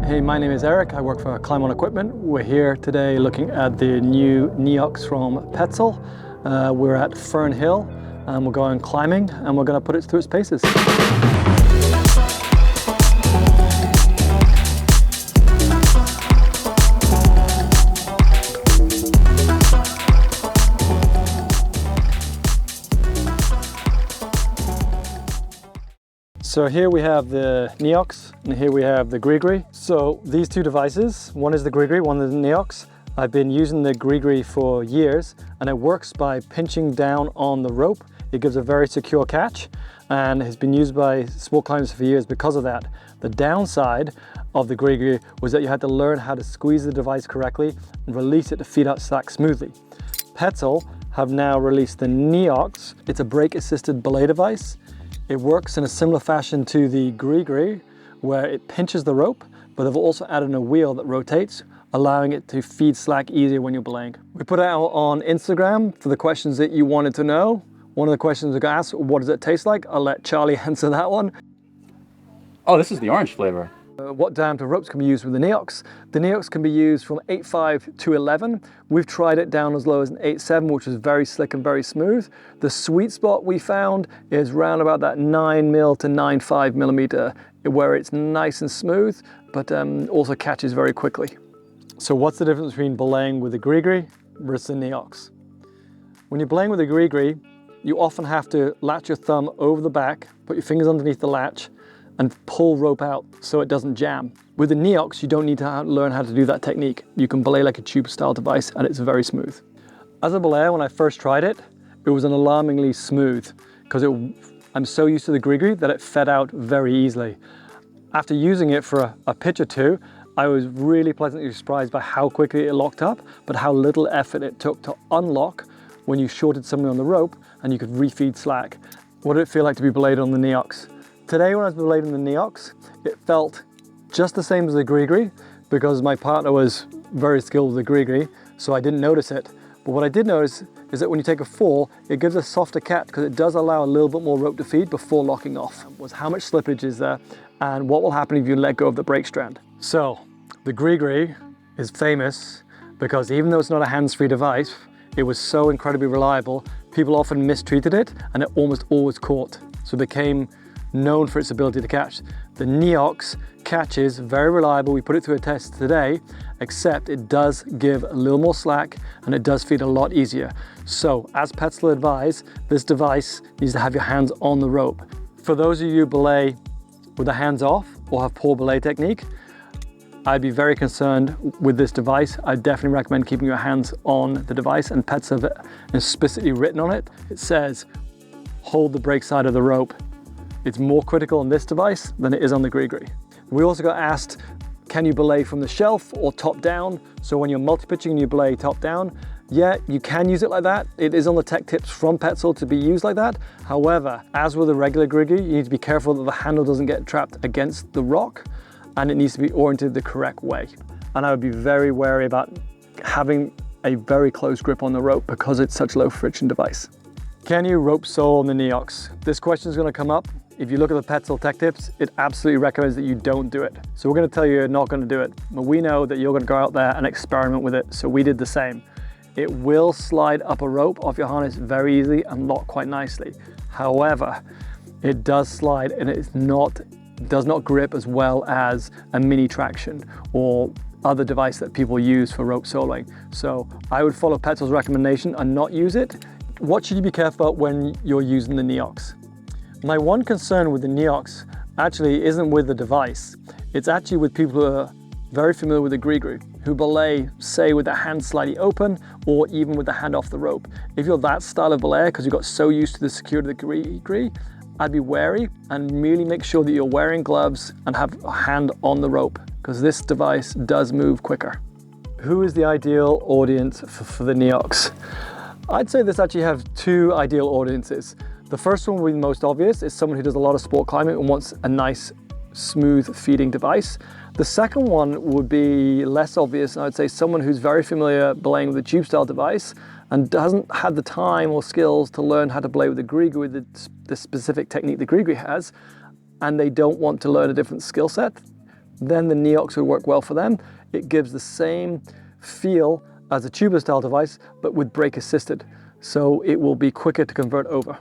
Hey, my name is Eric. I work for Climb On Equipment. We're here today looking at the new NEOX from Petzl. We're at Fern Hill and we're going climbing and we're going to put it through its paces. So here we have the NEOX and here we have the Grigri. So these two devices, one is the Grigri, one is the NEOX. I've been using the Grigri for years and it works by pinching down on the rope. It gives a very secure catch and has been used by sport climbers for years because of that. The downside of the Grigri was that you had to learn how to squeeze the device correctly and release it to feed out slack smoothly. Petzl have now released the NEOX. It's a brake assisted belay device. It works in a similar fashion to the Grigri, where it pinches the rope, but they've also added a wheel that rotates, allowing it to feed slack easier when you're belaying. We put it out on Instagram for the questions that you wanted to know. One of the questions we got asked, what does it taste like? I'll let Charlie answer that one. Oh, this is the orange flavor. What diameter ropes can be used with the NEOX? The NEOX can be used from 8.5 to 11. We've tried it down as low as an 8.7, which is very slick and very smooth. The sweet spot we found is round about that 9 mil to 9.5 millimeter, where it's nice and smooth, but also catches very quickly. So what's the difference between belaying with the Grigri versus the NEOX? When you're belaying with the Grigri, you often have to latch your thumb over the back, put your fingers underneath the latch, and pull rope out so it doesn't jam. With the NEOX, you don't need to learn how to do that technique. You can belay like a tube style device and it's very smooth. As a belayer, when I first tried it, it was an alarmingly smooth because I'm so used to the Grigri that it fed out very easily. After using it for a pitch or two, I was really pleasantly surprised by how quickly it locked up, but how little effort it took to unlock when you shorted something on the rope and you could refeed slack. What did it feel like to be belayed on the NEOX? Today when I was belaying the NEOX, it felt just the same as the Grigri because my partner was very skilled with the Grigri, so I didn't notice it. But what I did notice is that when you take a fall, it gives a softer catch because it does allow a little bit more rope to feed before locking off. Was how much slippage is there and what will happen if you let go of the brake strand. So the Grigri is famous because even though it's not a hands-free device, it was so incredibly reliable, people often mistreated it and it almost always caught. So it became known for its ability to catch. The NEOX catches very reliable. We put it through a test today, except it does give a little more slack and it does feed a lot easier. So as Petzl advise, this device needs to have your hands on the rope. For those of you who belay with the hands off or have poor belay technique, I'd be very concerned with this device. I definitely recommend keeping your hands on the device, and Petzl have explicitly written on it. It says, hold the brake side of the rope. It's more critical on this device than it is on the Grigri. We also got asked, can you belay from the shelf or top down? So when you're multi-pitching and you belay top down, yeah, you can use it like that. It is on the tech tips from Petzl to be used like that. However, as with a regular Grigri, you need to be careful that the handle doesn't get trapped against the rock and it needs to be oriented the correct way. And I would be very wary about having a very close grip on the rope because it's such a low friction device. Can you rope sole on the NEOX? This question is going to come up. If you look at the Petzl tech tips, it absolutely recommends that you don't do it. So we're going to tell you you're not going to do it. But we know that you're going to go out there and experiment with it. So we did the same. It will slide up a rope off your harness very easily and lock quite nicely. However, it does slide and it does not grip as well as a mini traction or other device that people use for rope soloing. So I would follow Petzl's recommendation and not use it. What should you be careful about when you're using the NEOX? My one concern with the NEOX actually isn't with the device. It's actually with people who are very familiar with the Grigri, who belay, say, with the hand slightly open or even with the hand off the rope. If you're that style of belayer because you got so used to the security of the Grigri, I'd be wary and really make sure that you're wearing gloves and have a hand on the rope because this device does move quicker. Who is the ideal audience for the NEOX? I'd say this actually has two ideal audiences. The first one would be the most obvious, is someone who does a lot of sport climbing and wants a nice, smooth feeding device. The second one would be less obvious, and I'd say someone who's very familiar belaying with a tube style device and hasn't had the time or skills to learn how to belay with the Grigri with the specific technique the Grigri has, and they don't want to learn a different skill set. then the NEOX would work well for them. It gives the same feel as a tubular style device, but with brake assisted. So it will be quicker to convert over.